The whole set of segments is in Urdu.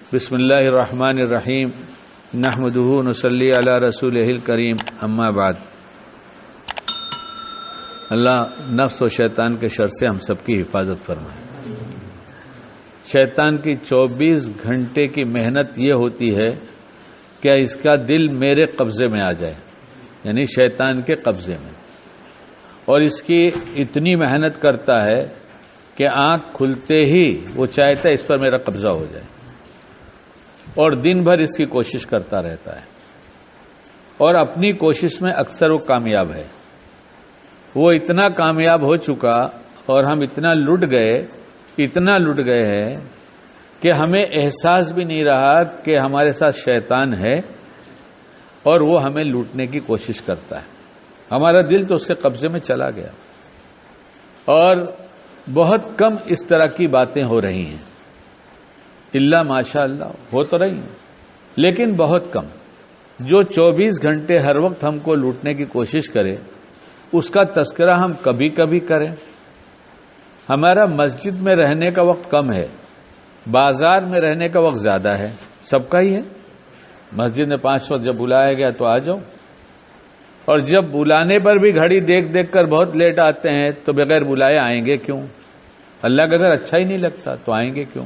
بسم اللہ الرحمن الرحیم نحمدہ ونصلی علی رسولہ الکریم اما بعد۔ اللہ نفس و شیطان کے شر سے ہم سب کی حفاظت فرمائے۔ شیطان کی 24 گھنٹے کی محنت یہ ہوتی ہے کہ اس کا دل میرے قبضے میں آ جائے، یعنی شیطان کے قبضے میں، اور اس کی اتنی محنت کرتا ہے کہ آنکھ کھلتے ہی وہ چاہتا ہے اس پر میرا قبضہ ہو جائے، اور دن بھر اس کی کوشش کرتا رہتا ہے، اور اپنی کوشش میں اکثر وہ کامیاب ہے۔ وہ اتنا کامیاب ہو چکا اور ہم اتنا لٹ گئے ہیں کہ ہمیں احساس بھی نہیں رہا کہ ہمارے ساتھ شیطان ہے اور وہ ہمیں لوٹنے کی کوشش کرتا ہے۔ ہمارا دل تو اس کے قبضے میں چلا گیا، اور بہت کم اس طرح کی باتیں ہو رہی ہیں، اللہ ماشاء اللہ ہو تو رہی ہیں، لیکن بہت کم۔ جو 24 گھنٹے ہر وقت ہم کو لوٹنے کی کوشش کرے، اس کا تذکرہ ہم کبھی کبھی کریں۔ ہمارا مسجد میں رہنے کا وقت کم ہے، بازار میں رہنے کا وقت زیادہ ہے، سب کا ہی ہے۔ مسجد میں 5 وقت جب بلایا گیا تو آ جاؤ، اور جب بلانے پر بھی گھڑی دیکھ کر بہت لیٹ آتے ہیں تو بغیر بلائے آئیں گے کیوں؟ اللہ کا اگر اچھا ہی نہیں لگتا تو آئیں گے کیوں؟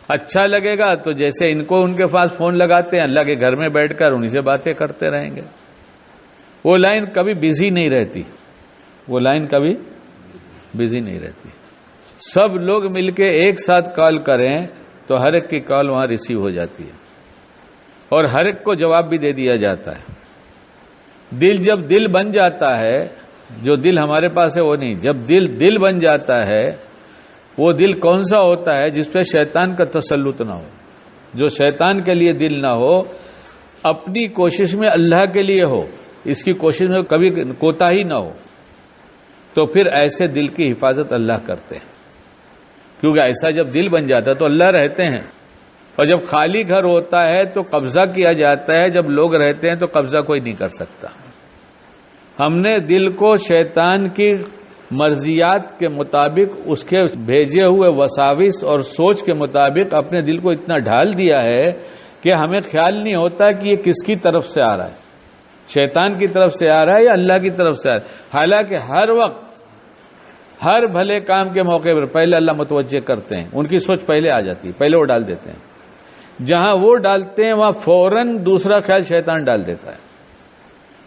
اچھا لگے گا تو جیسے ان کو ان کے پاس فون لگاتے ہیں، اللہ کے گھر میں بیٹھ کر انہی سے باتیں کرتے رہیں گے۔ وہ لائن کبھی بزی نہیں رہتی، سب لوگ مل کے ایک ساتھ کال کریں تو ہر ایک کی کال وہاں ریسیو ہو جاتی ہے، اور ہر ایک کو جواب بھی دے دیا جاتا ہے۔ جب دل بن جاتا ہے، جو دل ہمارے پاس ہے وہ نہیں، جب دل بن جاتا ہے، وہ دل کون سا ہوتا ہے؟ جس پہ شیطان کا تسلط نہ ہو، جو شیطان کے لیے دل نہ ہو، اپنی کوشش میں اللہ کے لیے ہو، اس کی کوشش میں کبھی کوتاہی نہ ہو، تو پھر ایسے دل کی حفاظت اللہ کرتے ہیں، کیونکہ ایسا جب دل بن جاتا ہے تو اللہ رہتے ہیں، اور جب خالی گھر ہوتا ہے تو قبضہ کیا جاتا ہے، جب لوگ رہتے ہیں تو قبضہ کوئی نہیں کر سکتا۔ ہم نے دل کو شیطان کی مرضیات کے مطابق، اس کے بھیجے ہوئے وساوس اور سوچ کے مطابق اپنے دل کو اتنا ڈھال دیا ہے کہ ہمیں خیال نہیں ہوتا کہ یہ کس کی طرف سے آ رہا ہے، شیطان کی طرف سے آ رہا ہے یا اللہ کی طرف سے آ رہا ہے۔ حالانکہ ہر وقت ہر بھلے کام کے موقع پر پہلے اللہ متوجہ کرتے ہیں، ان کی سوچ پہلے آ جاتی ہے، پہلے وہ ڈال دیتے ہیں۔ جہاں وہ ڈالتے ہیں وہاں فوراً دوسرا خیال شیطان ڈال دیتا ہے،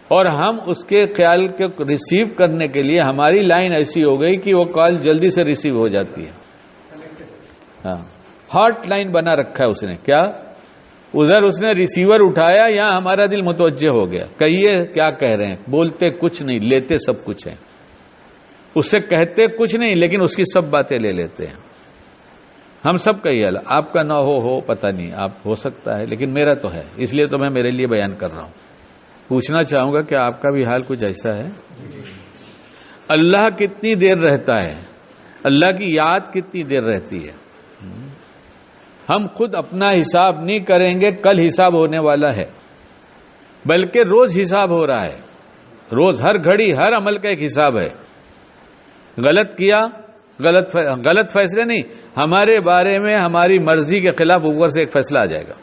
اور ہم اس کے خیال کے ریسیو کرنے کے لیے ہماری لائن ایسی ہو گئی کہ وہ کال جلدی سے ریسیو ہو جاتی ہے۔ ہاں، ہاٹ لائن بنا رکھا ہے اس نے، کیا ادھر اس نے ریسیور اٹھایا، یہاں ہمارا دل متوجہ ہو گیا، کہیے کیا کہہ رہے ہیں، بولتے کچھ نہیں، لیتے سب کچھ ہیں، اس سے کہتے کچھ نہیں لیکن اس کی سب باتیں لے لیتے ہیں۔ ہم سب کا ہی حال، آپ کا نہ ہو پتہ نہیں، آپ ہو سکتا ہے، لیکن میرا تو ہے، اس لیے تو میں میرے لیے بیان کر رہا ہوں۔ پوچھنا چاہوں گا کہ آپ کا بھی حال کچھ ایسا ہے؟ اللہ کتنی دیر رہتا ہے، اللہ کی یاد کتنی دیر رہتی ہے؟ ہم خود اپنا حساب نہیں کریں گے، کل حساب ہونے والا ہے، بلکہ روز حساب ہو رہا ہے، روز، ہر گھڑی، ہر عمل کا ایک حساب ہے۔ غلط کیا، غلط فیصلے نہیں، ہمارے بارے میں ہماری مرضی کے خلاف اوپر سے ایک فیصلہ آ جائے گا،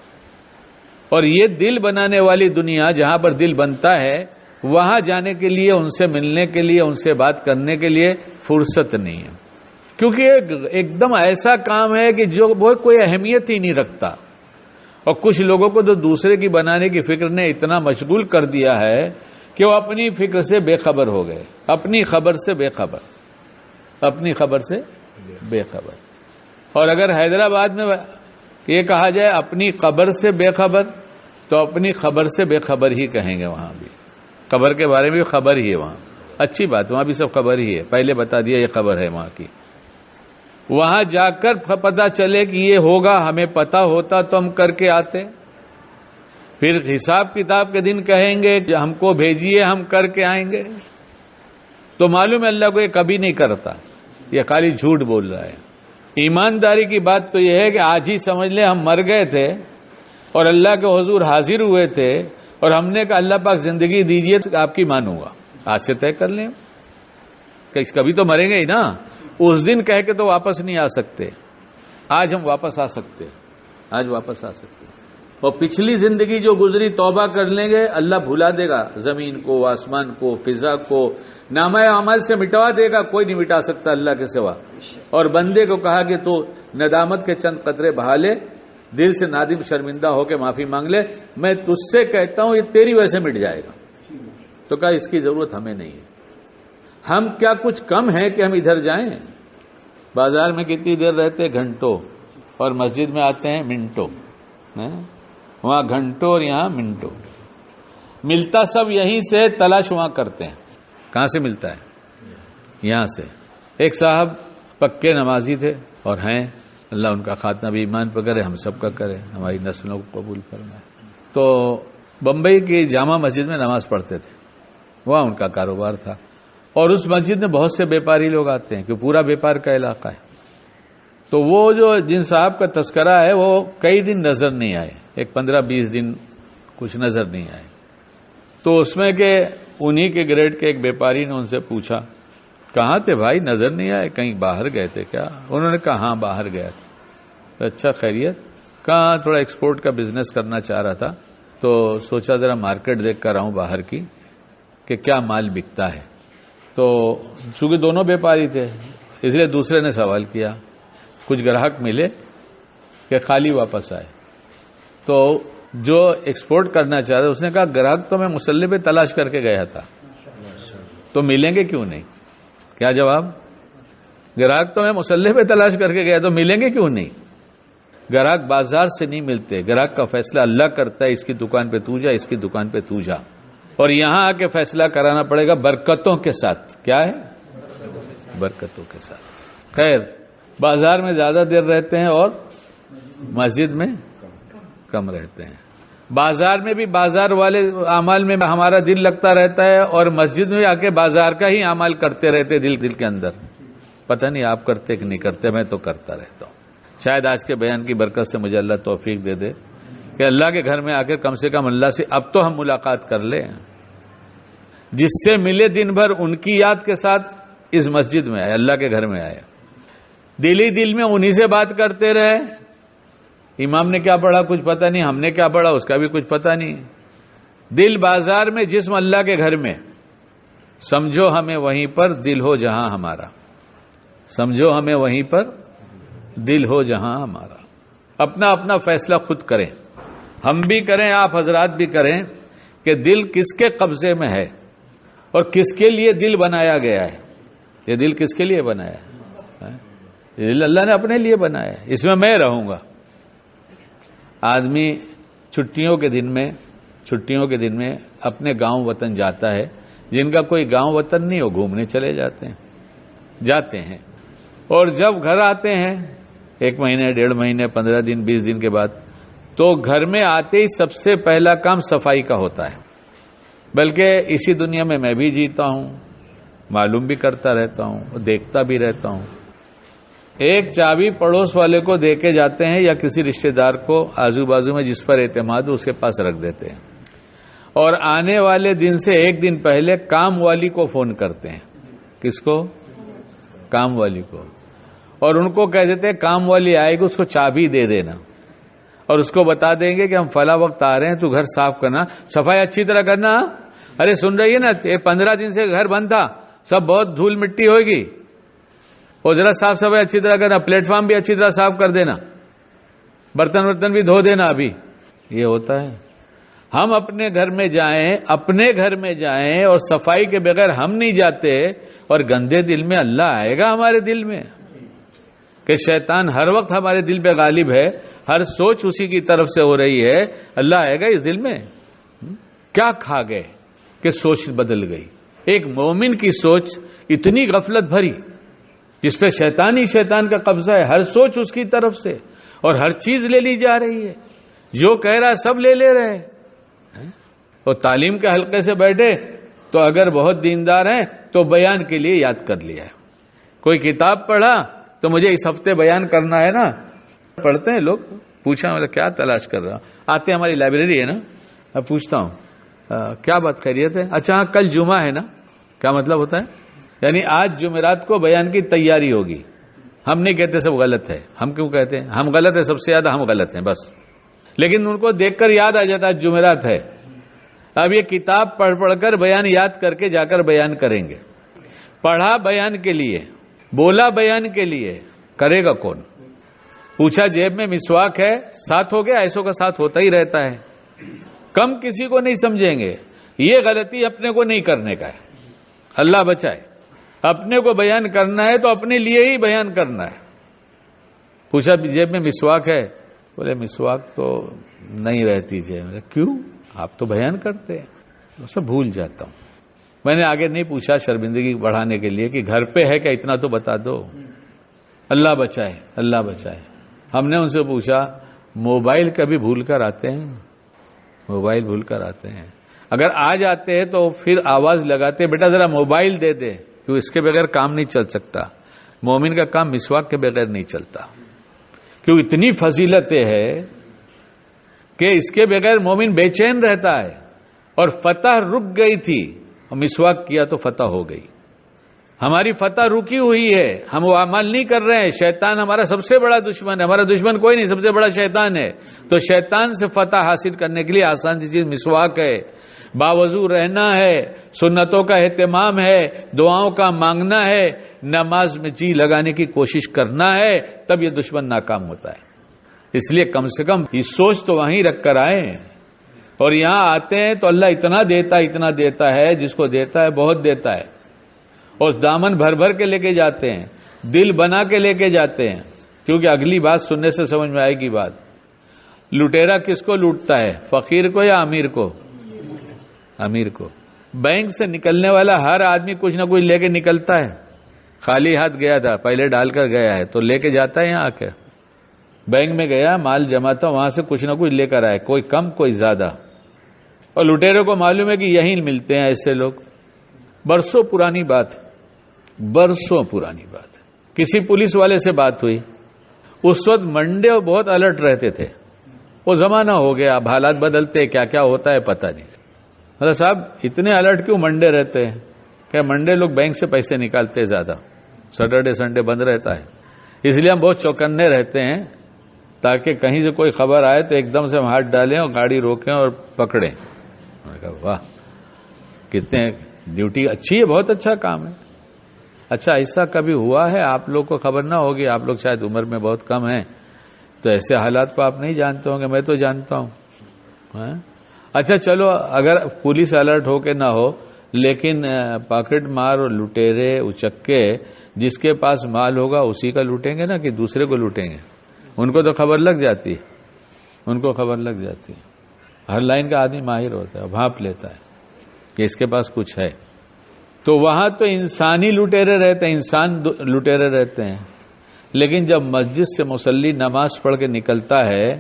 اور یہ دل بنانے والی دنیا جہاں پر دل بنتا ہے، وہاں جانے کے لیے، ان سے ملنے کے لیے، ان سے بات کرنے کے لیے فرصت نہیں ہے، کیونکہ ایک دم ایسا کام ہے کہ جو بہت کوئی اہمیت ہی نہیں رکھتا، اور کچھ لوگوں کو تو دوسرے کی بنانے کی فکر نے اتنا مشغول کر دیا ہے کہ وہ اپنی فکر سے بے خبر ہو گئے، اپنی خبر سے بے خبر۔ اور اگر حیدرآباد میں یہ کہا جائے اپنی قبر سے بے خبر، تو اپنی خبر سے بے خبر ہی کہیں گے، وہاں بھی قبر کے بارے میں بھی خبر ہی ہے، وہاں اچھی بات، وہاں بھی سب خبر ہی ہے، پہلے بتا دیا یہ خبر ہے وہاں کی۔ وہاں جا کر پتہ چلے کہ یہ ہوگا، ہمیں پتہ ہوتا تو ہم کر کے آتے، پھر حساب کتاب کے دن کہیں گے ہم کو بھیجیے، ہم کر کے آئیں گے، تو معلوم ہے اللہ کو یہ کبھی نہیں کرتا، یہ خالی جھوٹ بول رہا ہے۔ ایمانداری کی بات تو یہ ہے کہ آج ہی سمجھ لیں ہم مر گئے تھے اور اللہ کے حضور حاضر ہوئے تھے، اور ہم نے کہا اللہ پاک زندگی دیجیے تو آپ کی مانوں گا، آج سے طے کر لیں، کبھی تو مریں گے ہی نا، اس دن کہہ کے تو واپس نہیں آ سکتے، آج ہم واپس آ سکتے، آج واپس آ سکتے ہیں. اور پچھلی زندگی جو گزری توبہ کر لیں گے اللہ بھلا دے گا زمین کو، آسمان کو، فضا کو، نامہ اعمال سے مٹوا دے گا. کوئی نہیں مٹا سکتا اللہ کے سوا. اور بندے کو کہا کہ تو ندامت کے چند قطرے بہا لے، دل سے نادم شرمندہ ہو کے معافی مانگ لے، میں تجھ سے کہتا ہوں یہ تیری وجہ سے مٹ جائے گا. تو کہا اس کی ضرورت ہمیں نہیں ہے. ہم کیا کچھ کم ہیں کہ ہم ادھر جائیں؟ بازار میں کتنی دیر رہتے؟ گھنٹوں. اور مسجد میں آتے ہیں منٹوں. وہاں گھنٹوں اور یہاں منٹوں. ملتا سب یہیں سے، تلاش وہاں کرتے ہیں. کہاں سے ملتا ہے؟ یہاں سے. ایک صاحب پکے نمازی تھے اور ہیں، اللہ ان کا خاتمہ بھی ایمان پہ کرے، ہم سب کا کرے، ہماری نسلوں کو قبول فرمائے. تو بمبئی کی جامع مسجد میں نماز پڑھتے تھے، وہاں ان کا کاروبار تھا. اور اس مسجد میں بہت سے بیپاری لوگ آتے ہیں کہ پورا بیپار کا علاقہ ہے. تو وہ جو جن صاحب کا تذکرہ ہے وہ کئی دن نظر نہیں آئے، ایک 15-20 دن کچھ نظر نہیں آئے. تو اس میں کہ انہی کے گریڈ کے ایک بیپاری نے ان سے پوچھا کہاں تھے بھائی، نظر نہیں آئے، کہیں باہر گئے تھے کیا؟ انہوں نے کہا ہاں باہر گیا تھا. اچھا خیریت؟ کہاں تھوڑا ایکسپورٹ کا بزنس کرنا چاہ رہا تھا، تو سوچا ذرا مارکیٹ دیکھ کر آؤں باہر کی کہ کیا مال بکتا ہے. تو چونکہ دونوں بیپاری تھے اس لیے دوسرے نے سوال کیا کچھ گراہک ملے کہ خالی واپس آئے. تو جو ایکسپورٹ کرنا چاہ رہا اس نے کہا گراہک تو میں مسلح پہ تلاش کر کے گیا تھا، تو ملیں گے کیوں نہیں؟ کیا جواب؟ گراہک تو میں مسلح پہ تلاش کر کے گیا تو ملیں گے کیوں نہیں؟ گراہک بازار سے نہیں ملتے، گراہک کا فیصلہ اللہ کرتا ہے، اس کی دکان پہ تو جا، اس کی دکان پہ تو جا. اور یہاں آ کے فیصلہ کرانا پڑے گا برکتوں کے ساتھ. کیا ہے؟ برکتوں کے ساتھ. خیر، بازار میں زیادہ دیر رہتے ہیں اور مسجد میں کم رہتے ہیں. بازار میں بھی بازار والے اعمال میں ہمارا دل لگتا رہتا ہے اور مسجد میں آ کے بازار کا ہی اعمال کرتے رہتے دل کے اندر. پتہ نہیں آپ کرتے کہ نہیں کرتے، میں تو کرتا رہتا ہوں. شاید آج کے بیان کی برکت سے مجھے اللہ توفیق دے دے کہ اللہ کے گھر میں آ کے کم سے کم اللہ سے اب تو ہم ملاقات کر لیں. جس سے ملے دن بھر ان کی یاد کے ساتھ اس مسجد میں آئے، اللہ کے گھر میں آئے، دل ہی دل میں انہی سے بات کرتے رہے. امام نے کیا پڑھا کچھ پتہ نہیں، ہم نے کیا پڑھا اس کا بھی کچھ پتہ نہیں. دل بازار میں، جسم اللہ کے گھر میں. سمجھو ہمیں وہیں پر دل ہو جہاں ہمارا. سمجھو ہمیں وہیں پر دل ہو جہاں ہمارا. اپنا اپنا فیصلہ خود کریں، ہم بھی کریں، آپ حضرات بھی کریں کہ دل کس کے قبضے میں ہے اور کس کے لیے دل بنایا گیا ہے. یہ دل کس کے لیے بنایا ہے؟ یہ دل اللہ نے اپنے لیے بنایا ہے، اس میں رہوں گا. آدمی چھٹیوں کے دن میں اپنے گاؤں وطن جاتا ہے. جن کا کوئی گاؤں وطن نہیں ہو گھومنے چلے جاتے ہیں اور جب گھر آتے ہیں 1 مہینے، 1.5 مہینے، 15 دن، 20 دن کے بعد، تو گھر میں آتے ہی سب سے پہلا کام صفائی کا ہوتا ہے. بلکہ اسی دنیا میں بھی جیتا ہوں، معلوم بھی کرتا رہتا ہوں، دیکھتا بھی رہتا ہوں. ایک چابی پڑوس والے کو دے کے جاتے ہیں یا کسی رشتہ دار کو آزو بازو میں جس پر اعتماد ہو اس کے پاس رکھ دیتے ہیں، اور آنے والے دن سے 1 دن پہلے کام والی کو فون کرتے ہیں. کس کو؟ کام والی کو. اور ان کو کہہ دیتے ہیں کام والی آئے گی اس کو چابی دے دینا، اور اس کو بتا دیں گے کہ ہم فلاں وقت آ رہے ہیں، تو گھر صاف کرنا، صفائی اچھی طرح کرنا. ارے سن رہی ہے نا، 15 دن سے گھر بند تھا، سب بہت دھول مٹی ہوگی، اور ذرا صاف صفائی اچھی طرح کرنا، پلیٹ فارم بھی اچھی طرح صاف کر دینا، برتن بھی دھو دینا. ابھی یہ ہوتا ہے. ہم اپنے گھر میں جائیں اور صفائی کے بغیر ہم نہیں جاتے، اور گندے دل میں اللہ آئے گا ہمارے دل میں. کہ شیطان ہر وقت ہمارے دل پہ غالب ہے، ہر سوچ اسی کی طرف سے ہو رہی ہے، اللہ آئے گا اس دل میں. کیا کھا گئے کہ سوچ بدل گئی. ایک مومن کی سوچ اتنی غفلت بھری جس پہ شیطان کا قبضہ ہے، ہر سوچ اس کی طرف سے، اور ہر چیز لے لی جا رہی ہے، جو کہہ رہا سب لے رہے. اور تعلیم کے حلقے سے بیٹھے تو اگر بہت دیندار ہیں تو بیان کے لیے یاد کر لیا ہے. کوئی کتاب پڑھا تو مجھے اس ہفتے بیان کرنا ہے نا. پڑھتے ہیں لوگ. پوچھا مطلب کیا تلاش کر رہا؟ آتے ہماری لائبریری ہے نا، اب پوچھتا ہوں کیا بات خیریت ہے؟ اچھا کل جمعہ ہے نا. کیا مطلب ہوتا ہے؟ یعنی آج جمعرات کو بیان کی تیاری ہوگی. ہم نہیں کہتے سب غلط ہے. ہم کیوں کہتے ہیں؟ ہم غلط ہے، سب سے زیادہ ہم غلط ہیں بس. لیکن ان کو دیکھ کر یاد آ جاتا ہے جمعرات ہے. اب یہ کتاب پڑھ کر بیان یاد کر کے جا کر بیان کریں گے. پڑھا بیان کے لیے، بولا بیان کے لیے، کرے گا کون؟ پوچھا جیب میں مسواک ہے، ساتھ ہو گیا؟ ایسوں کا ساتھ ہوتا ہی رہتا ہے. کم کسی کو نہیں سمجھیں گے. یہ غلطی اپنے کو نہیں کرنے کا ہے. اللہ بچائے. اپنے کو بیان کرنا ہے تو اپنے لیے ہی بیان کرنا ہے. پوچھا جیب میں مسواک ہے؟ بولے مسواک تو نہیں رہتی جیب. کیوں؟ آپ تو بیان کرتے ہیں. اسے بھول جاتا ہوں. میں نے آگے نہیں پوچھا شرمندگی بڑھانے کے لیے کہ گھر پہ ہے کیا، اتنا تو بتا دو. اللہ بچائے، اللہ بچائے. ہم نے ان سے پوچھا موبائل کبھی بھول کر آتے ہیں؟ موبائل بھول کر آتے ہیں؟ اگر آ جاتے ہیں تو پھر آواز لگاتے بیٹا ذرا موبائل دے دے، کیوں اس کے بغیر کام نہیں چل سکتا. مومن کا کام مسواک کے بغیر نہیں چلتا. کیوں اتنی فضیلتیں ہے کہ اس کے بغیر مومن بے چین رہتا ہے. اور فتح رک گئی تھی، مسواک کیا تو فتح ہو گئی. ہماری فتح رکی ہوئی ہے، ہم وہ عمل نہیں کر رہے ہیں. شیطان ہمارا سب سے بڑا دشمن ہے. ہمارا دشمن کوئی نہیں، سب سے بڑا شیطان ہے. تو شیطان سے فتح حاصل کرنے کے لیے آسان سی چیز مسواک ہے. باوضو رہنا ہے، سنتوں کا اہتمام ہے، دعاؤں کا مانگنا ہے، نماز میں جی لگانے کی کوشش کرنا ہے. تب یہ دشمن ناکام ہوتا ہے. اس لیے کم سے کم یہ سوچ تو وہیں رکھ کر آئیں. اور یہاں آتے ہیں تو اللہ اتنا دیتا ہے، جس کو دیتا ہے بہت دیتا ہے. اور دامن بھر کے لے کے جاتے ہیں، دل بنا کے لے کے جاتے ہیں. کیونکہ اگلی بات سننے سے سمجھ میں آئے گی بات. لٹیرا کس کو لوٹتا ہے، فقیر کو یا امیر کو؟ امیر کو. بینک سے نکلنے والا ہر آدمی کچھ نہ کچھ لے کے نکلتا ہے. خالی ہاتھ گیا تھا، پہلے ڈال کر گیا ہے تو لے کے جاتا ہے. یہاں آ کے بینک میں گیا، مال جمع تھا، وہاں سے کچھ نہ کچھ لے کر آئے، کوئی کم کوئی زیادہ. اور لٹیروں کو معلوم ہے کہ یہیں ملتے ہیں ایسے لوگ. برسوں پرانی بات، برسوں پرانی بات. کسی پولیس والے سے بات ہوئی. اس وقت منڈے بہت الرٹ رہتے تھے. وہ زمانہ ہو گیا، اب حالات بدلتے، کیا کیا ہوتا ہے پتہ نہیں. مطلب صاحب اتنے الرٹ کیوں منڈے رہتے ہیں؟ کہ منڈے لوگ بینک سے پیسے نکالتے زیادہ، سیٹرڈے سنڈے بند رہتا ہے. اس لیے ہم بہت چوکنے رہتے ہیں تاکہ کہیں سے کوئی خبر آئے تو ایک دم سے ہم ہاتھ ڈالیں اور گاڑی روکیں اور پکڑیں. میں نے کہا واہ کتنے ڈیوٹی اچھی ہے، بہت اچھا کام ہے. اچھا ایسا کبھی ہوا ہے؟ آپ لوگ کو خبر نہ ہوگی، آپ لوگ شاید عمر میں بہت کم ہیں تو ایسے حالات کو آپ نہیں جانتے ہوں گے. میں تو جانتا ہوں. اچھا چلو اگر پولیس الرٹ ہو کے نہ ہو، لیکن پاکٹ مار اور لٹیرے اچکے جس کے پاس مال ہوگا اسی کا لوٹیں گے نا کہ دوسرے کو لوٹیں گے؟ ان کو تو خبر لگ جاتی ہے. ان کو خبر لگ جاتی ہے. ہر لائن کا آدمی ماہر ہوتا ہے، بھانپ لیتا ہے کہ اس کے پاس کچھ ہے. تو وہاں تو انسانی لٹیرے رہتے ہیں، انسان لٹیرے رہتے ہیں. لیکن جب مسجد سے مصلی نماز پڑھ کے نکلتا ہے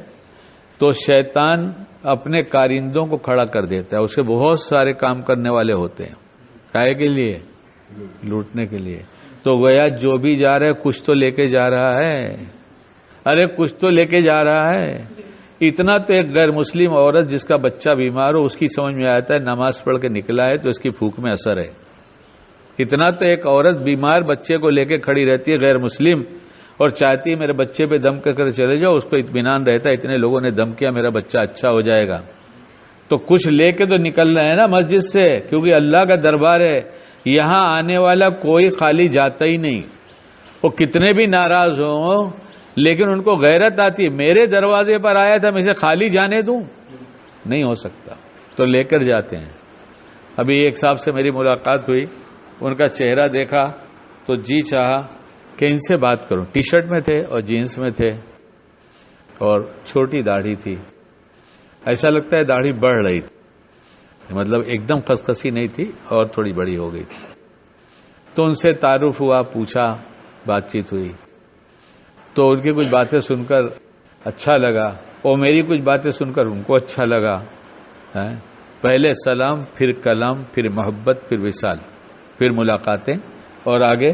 تو شیطان اپنے کارندوں کو کھڑا کر دیتا ہے. اسے بہت سارے کام کرنے والے ہوتے ہیں. کائے کے لیے؟ لوٹنے کے لیے. تو گویا جو بھی جا رہا ہے کچھ تو لے کے جا رہا ہے. ارے کچھ تو لے کے جا رہا ہے. اتنا تو ایک غیر مسلم عورت جس کا بچہ بیمار ہو اس کی سمجھ میں آتا ہے نماز پڑھ کے نکلا ہے تو اس کی پھونک میں اثر ہے. اتنا تو ایک عورت بیمار بچے کو لے کے کھڑی رہتی ہے غیر مسلم اور چاہتی ہے میرے بچے پہ دم کر چلے جاؤ، اس کو اطمینان رہتا ہے اتنے لوگوں نے دم کیا میرا بچہ اچھا ہو جائے گا. تو کچھ لے کے تو نکل رہے ہیں نا مسجد سے، کیونکہ اللہ کا دربار ہے. یہاں آنے والا کوئی خالی جاتا ہی نہیں. وہ کتنے بھی ناراض ہوں لیکن ان کو غیرت آتی ہے، میرے دروازے پر آیا تھا میں اسے خالی جانے دوں؟ نہیں ہو سکتا. تو لے کر جاتے ہیں. ابھی ایک صاحب سے میری ملاقات ہوئی، ان کا چہرہ دیکھا تو جی چاہا کہ ان سے بات کروں. ٹی شرٹ میں تھے اور جینس میں تھے اور چھوٹی داڑھی تھی. ایسا لگتا ہے داڑھی بڑھ رہی تھی، مطلب ایک دم خسخسی نہیں تھی اور تھوڑی بڑی ہو گئی تھی. تو ان سے تعارف ہوا، پوچھا، بات چیت ہوئی. تو ان کی کچھ باتیں سن کر اچھا لگا اور میری کچھ باتیں سن کر ان کو اچھا لگا. پہلے سلام، پھر کلام، پھر محبت، پھر وصال، پھر ملاقاتیں اور آگے.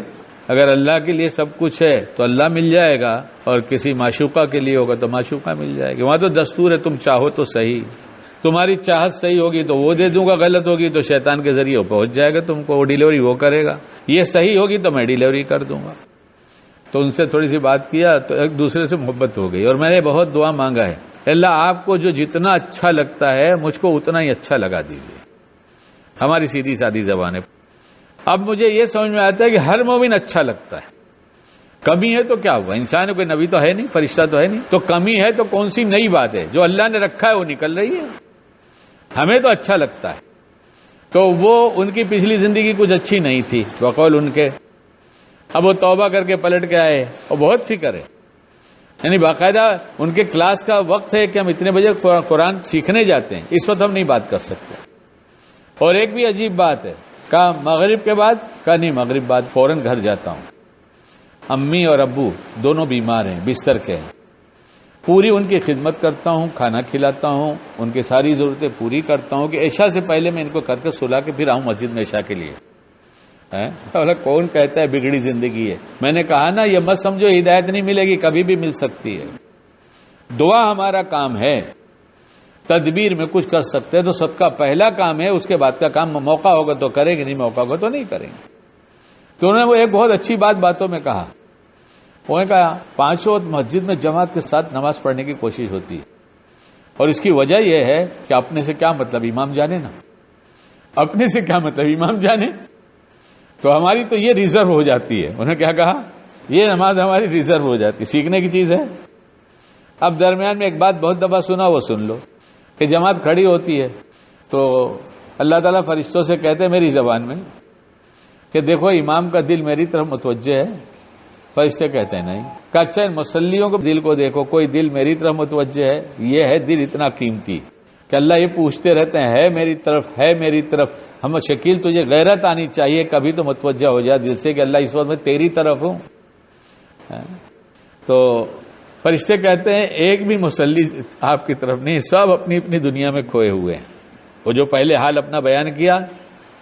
اگر اللہ کے لیے سب کچھ ہے تو اللہ مل جائے گا اور کسی معشوقہ کے لیے ہوگا تو معشوقہ مل جائے گی. وہاں تو دستور ہے تم چاہو تو صحیح. تمہاری چاہت صحیح ہوگی تو وہ دے دوں گا، غلط ہوگی تو شیطان کے ذریعے پہنچ جائے گا تم کو، وہ ڈیلیوری وہ کرے گا. یہ صحیح ہوگی تو میں ڈیلیوری کر دوں گا. تو ان سے تھوڑی سی بات کیا تو ایک دوسرے سے محبت ہو گئی، اور میں نے بہت دعا مانگا ہے، اللہ آپ کو جو جتنا اچھا لگتا ہے مجھ کو اتنا ہی اچھا لگا دیجیے، ہماری سیدھی سادی زبان ہے۔ اب مجھے یہ سمجھ میں آتا ہے کہ ہر مومن اچھا لگتا ہے، کمی ہے تو کیا ہوا، انسان کوئی نبی تو ہے نہیں، فرشتہ تو ہے نہیں، تو کمی ہے تو کون سی نئی بات ہے، جو اللہ نے رکھا ہے وہ نکل رہی ہے، ہمیں تو اچھا لگتا ہے۔ تو وہ ان کی پچھلی زندگی کچھ اچھی نہیں تھی بقول ان کے، اب وہ توبہ کر کے پلٹ کے آئے اور بہت فکر ہے، یعنی باقاعدہ ان کے کلاس کا وقت ہے کہ ہم اتنے بجے قرآن سیکھنے جاتے ہیں، اس وقت ہم نہیں بات کر سکتے۔ اور ایک بھی عجیب بات ہے، کہا مغرب کے بعد، کہا نہیں مغرب بعد فوراً گھر جاتا ہوں، امی اور ابو دونوں بیمار ہیں، بستر کے ہیں، پوری ان کی خدمت کرتا ہوں، کھانا کھلاتا ہوں، ان کی ساری ضرورتیں پوری کرتا ہوں کہ عشاء سے پہلے میں ان کو کر کے سلا کے پھر آؤں مسجد میں عشاء کے لیے۔ کون کہتا ہے بگڑی زندگی ہے؟ میں نے کہا نا یہ مت سمجھو ہدایت نہیں ملے گی، کبھی بھی مل سکتی ہے۔ دعا ہمارا کام ہے، تدبیر میں کچھ کر سکتے ہیں تو صدقہ پہلا کام ہے، اس کے بعد کا کام موقع ہوگا تو کریں گے، نہیں موقع ہوگا تو نہیں کریں گے۔ تو انہوں نے وہ ایک بہت اچھی باتوں میں کہا، انہوں نے کہا 5 وقت مسجد میں جماعت کے ساتھ نماز پڑھنے کی کوشش ہوتی ہے، اور اس کی وجہ یہ ہے کہ اپنے سے کیا مطلب، امام جانے نا، اپنے سے کیا مطلب، امام جانے، تو ہماری تو یہ ریزرو ہو جاتی ہے۔ انہوں نے کیا کہا، یہ نماز ہماری ریزرو ہو جاتی ہے، سیکھنے کی چیز ہے۔ اب درمیان میں ایک بات بہت دفعہ سنا، وہ سن لو کہ جماعت کھڑی ہوتی ہے تو اللہ تعالیٰ فرشتوں سے کہتے ہیں میری زبان میں کہ دیکھو امام کا دل میری طرف متوجہ ہے، فرشتے کہتے ہیں نہیں، کہ اچھا ان مصلیوں کو دل کو دیکھو، کوئی دل میری طرف متوجہ ہے، یہ ہے دل اتنا قیمتی کہ اللہ یہ پوچھتے رہتے ہیں ہے میری طرف، ہے میری طرف، ہم شکیل تجھے غیرت آنی چاہیے، کبھی تو متوجہ ہو جائے دل سے کہ اللہ اس وقت میں تیری طرف ہوں۔ تو فرشتے کہتے ہیں ایک بھی مصلی آپ کی طرف نہیں، سب اپنی اپنی دنیا میں کھوئے ہوئے ہیں، وہ جو پہلے حال اپنا بیان کیا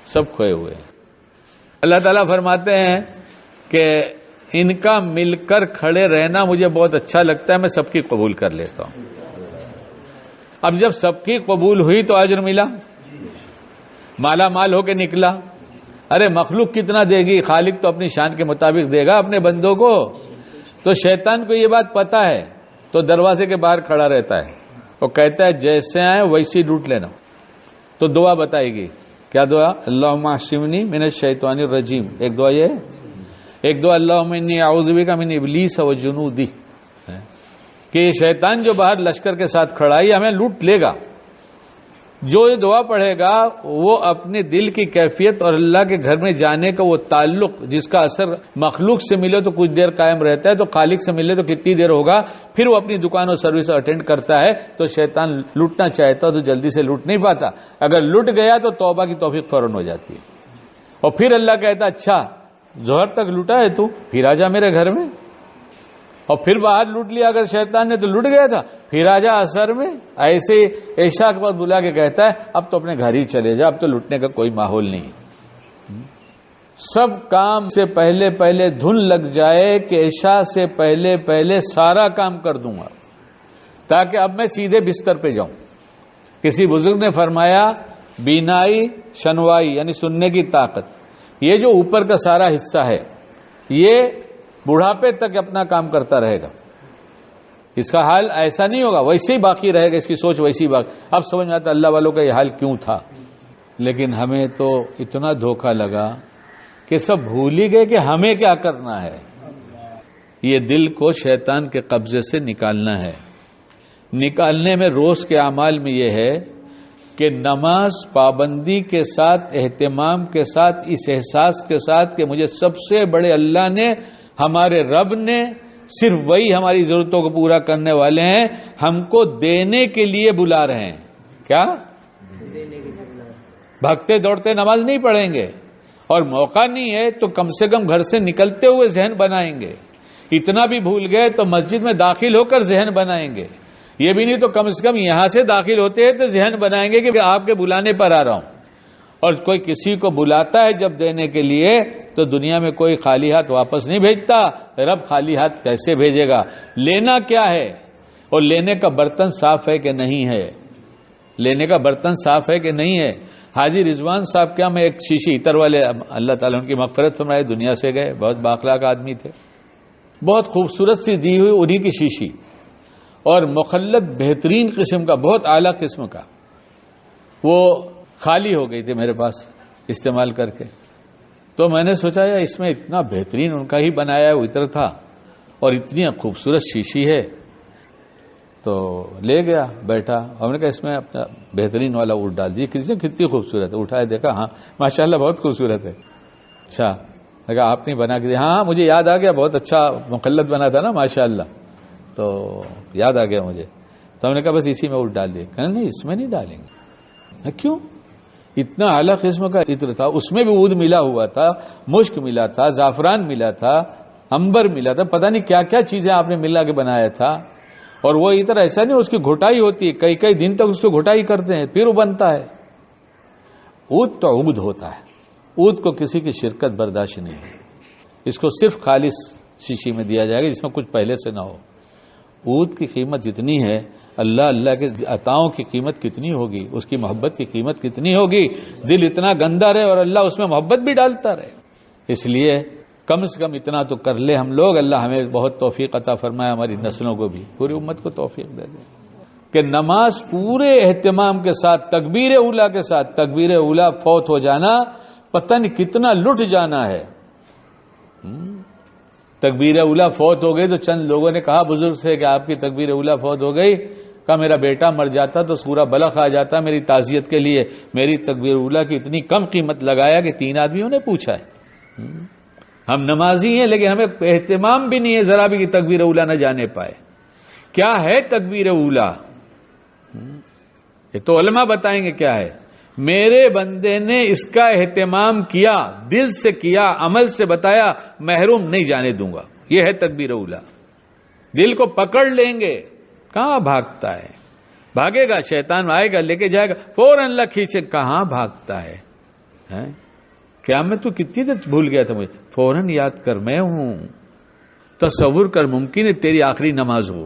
سب کھوئے ہوئے ہیں۔ اللہ تعالیٰ فرماتے ہیں کہ ان کا مل کر کھڑے رہنا مجھے بہت اچھا لگتا ہے، میں سب کی قبول کر لیتا ہوں۔ اب جب سب کی قبول ہوئی تو اجر ملا، مالا مال ہو کے نکلا۔ ارے مخلوق کتنا دے گی، خالق تو اپنی شان کے مطابق دے گا اپنے بندوں کو۔ تو شیطان کو یہ بات پتا ہے تو دروازے کے باہر کھڑا رہتا ہے، وہ کہتا ہے جیسے آئے ویسی لوٹ لینا۔ تو دعا بتائے گی، کیا دعا؟ اللہم اعصمنی من الشیطان الرجیم، ایک دعا یہ ہے، ایک دعا اللہم انی اعوذ بک من ابلیس و جنودہ، کہ شیطان جو باہر لشکر کے ساتھ کھڑا ہے ہمیں لوٹ لے گا۔ جو یہ دعا پڑھے گا وہ اپنے دل کی کیفیت اور اللہ کے گھر میں جانے کا وہ تعلق جس کا اثر مخلوق سے ملے تو کچھ دیر قائم رہتا ہے، تو خالق سے ملے تو کتنی دیر ہوگا، پھر وہ اپنی دکان اور سروس اٹینڈ کرتا ہے۔ تو شیطان لوٹنا چاہتا تو جلدی سے لوٹ نہیں پاتا، اگر لوٹ گیا تو توبہ کی توفیق فوراً ہو جاتی ہے۔ اور پھر اللہ کہتا اچھا ظہر تک لوٹا ہے تو پھر آ جا میرے گھر میں، اور پھر باہر لوٹ لیا اگر شیطان نے تو لوٹ گیا تھا، پھر آ جا اثر میں۔ ایسے عشاء کے بعد بلا کے کہتا ہے اب تو اپنے گھر ہی چلے جا، اب تو لوٹنے کا کوئی ماحول نہیں۔ سب کام سے پہلے پہلے دھن لگ جائے کہ عشاء سے پہلے پہلے سارا کام کر دوں گا تاکہ اب میں سیدھے بستر پہ جاؤں۔ کسی بزرگ نے فرمایا بینائی شنوائی یعنی سننے کی طاقت، یہ جو اوپر کا سارا حصہ ہے یہ بڑھاپے تک اپنا کام کرتا رہے گا، اس کا حال ایسا نہیں ہوگا، ویسے ہی باقی رہے گا، اس کی سوچ ویسی باقی۔ اب سمجھ میں آتا اللہ والوں کا یہ حال کیوں تھا، لیکن ہمیں تو اتنا دھوکہ لگا کہ سب بھول ہی گئے کہ ہمیں کیا کرنا ہے۔ یہ دل کو شیطان کے قبضے سے نکالنا ہے۔ نکالنے میں روز کے اعمال میں یہ ہے کہ نماز پابندی کے ساتھ، اہتمام کے ساتھ، اس احساس کے ساتھ کہ مجھے سب سے بڑے اللہ نے، ہمارے رب نے، صرف وہی ہماری ضرورتوں کو پورا کرنے والے ہیں، ہم کو دینے کے لیے بلا رہے ہیں۔ کیا بھاگتے دوڑتے نماز نہیں پڑھیں گے، اور موقع نہیں ہے تو کم سے کم گھر سے نکلتے ہوئے ذہن بنائیں گے۔ اتنا بھی بھول گئے تو مسجد میں داخل ہو کر ذہن بنائیں گے، یہ بھی نہیں تو کم سے کم یہاں سے داخل ہوتے ہیں تو ذہن بنائیں گے کہ آپ کے بلانے پر آ رہا ہوں۔ اور کوئی کسی کو بلاتا ہے جب دینے کے لیے تو دنیا میں کوئی خالی ہاتھ واپس نہیں بھیجتا، رب خالی ہاتھ کیسے بھیجے گا؟ لینا کیا ہے، اور لینے کا برتن صاف ہے کہ نہیں ہے، لینے کا برتن صاف ہے کہ نہیں ہے۔ حاجی رضوان صاحب کیا میں ایک شیشی عطر والے، اللہ تعالیٰ ان کی مغفرت فرمائے، دنیا سے گئے، بہت بااخلاق آدمی تھے، بہت خوبصورت سی دی ہوئی انہی کی شیشی اور مخلط بہترین قسم کا، بہت اعلیٰ قسم کا، وہ خالی ہو گئی تھی میرے پاس استعمال کر کے. تو میں نے سوچا یار اس میں اتنا بہترین ان کا ہی بنایا ہے وہ عطر تھا اور اتنی خوبصورت شیشی ہے. تو لے گیا بیٹھا اور میں نے کہا اس میں اپنا بہترین والا اونٹ ڈال دی. کتنی خوبصورت ہے. اٹھایا دیکھا، ہاں ماشاءاللہ بہت خوبصورت ہے. اچھا میں کہا آپ نے بنا کے دیا؟ ہاں مجھے یاد آ گیا، بہت اچھا مخلط بنا تھا نا ماشاءاللہ، تو یاد آ گیا مجھے. تو ہم نے کہا بس اسی میں اونٹ ڈال دیے. کہا نہیں اس میں نہیں ڈالیں گے. کیوں؟ اتنا اعلیٰ قسم کا عطر تھا، اس میں بھی عود ملا ہوا تھا، مشک ملا تھا، زعفران ملا تھا، عنبر ملا تھا، پتہ نہیں کیا کیا چیزیں آپ نے ملا کے بنایا تھا. اور وہ عطر ایسا نہیں اس کی گھٹائی ہوتی ہے، کئی کئی دن تک اس کو گھٹائی کرتے ہیں پھر وہ بنتا ہے. عود تو عود ہوتا ہے، عود کو کسی کی شرکت برداشت نہیں ہے. اس کو صرف خالص شیشی میں دیا جائے گا جس میں کچھ پہلے سے نہ ہو. عود کی قیمت جتنی ہے، اللہ کے عطاؤں کی قیمت کتنی ہوگی، اس کی محبت کی قیمت کتنی ہوگی. دل اتنا گندا رہے اور اللہ اس میں محبت بھی ڈالتا رہے. اس لیے کم سے کم اتنا تو کر لے ہم لوگ. اللہ ہمیں بہت توفیق عطا فرمائے، ہماری نسلوں کو بھی، پوری امت کو توفیق دے دے کہ نماز پورے اہتمام کے ساتھ، تکبیر اولیٰ کے ساتھ. تکبیر اولیٰ فوت ہو جانا پتہ نہیں کتنا لٹ جانا ہے. تکبیر اولیٰ فوت ہو گئی تو چند لوگوں نے کہا بزرگ سے کہ آپ کی تکبیر اولیٰ فوت ہو گئی. کہا میرا بیٹا مر جاتا تو سورہ بلق آ جاتا میری تعزیت کے لیے. میری تکبیر اولیٰ کی اتنی کم قیمت لگایا کہ 3 آدمیوں نے پوچھا ہے. ہم نمازی ہیں لیکن ہمیں اہتمام بھی نہیں ہے ذرا بھی کہ تکبیر اولیٰ نہ جانے پائے. کیا ہے تکبیر اولیٰ؟ یہ تو علماء بتائیں گے کیا ہے. میرے بندے نے اس کا اہتمام کیا، دل سے کیا، عمل سے بتایا، محروم نہیں جانے دوں گا. یہ ہے تکبیر اولیٰ. دل کو پکڑ لیں گے، کہاں بھاگتا ہے؟ بھاگے گا، شیطان آئے گا لے کے جائے گا، فوراً اللہ کھینچے. کہاں بھاگتا ہے؟ کیا میں تو کتنی دیر بھول گیا تھا، مجھے فوراً یاد کر میں ہوں. تصور کر ممکن ہے تیری آخری نماز ہو.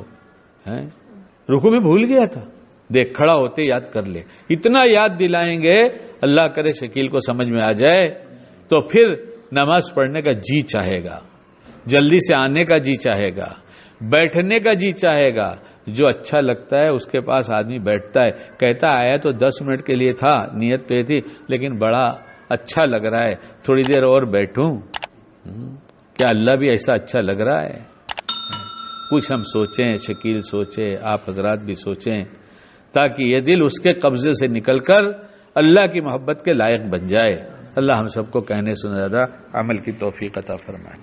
رکوع میں بھول گیا تھا، دیکھ کھڑا ہوتے یاد کر لے. اتنا یاد دلائیں گے، اللہ کرے شکیل کو سمجھ میں آ جائے تو پھر نماز پڑھنے کا جی چاہے گا، جلدی سے آنے کا جی چاہے گا، بیٹھنے کا جی چاہے گا. جو اچھا لگتا ہے اس کے پاس آدمی بیٹھتا ہے. کہتا آیا تو 10 منٹ کے لیے تھا، نیت تو یہ تھی لیکن بڑا اچھا لگ رہا ہے، تھوڑی دیر اور بیٹھوں. کیا اللہ بھی ایسا اچھا لگ رہا ہے؟ کچھ ہم سوچیں، شکیل سوچے، آپ حضرات بھی سوچیں، تاکہ یہ دل اس کے قبضے سے نکل کر اللہ کی محبت کے لائق بن جائے. اللہ ہم سب کو کہنے سنا زیادہ عمل کی توفیق عطا فرمائے.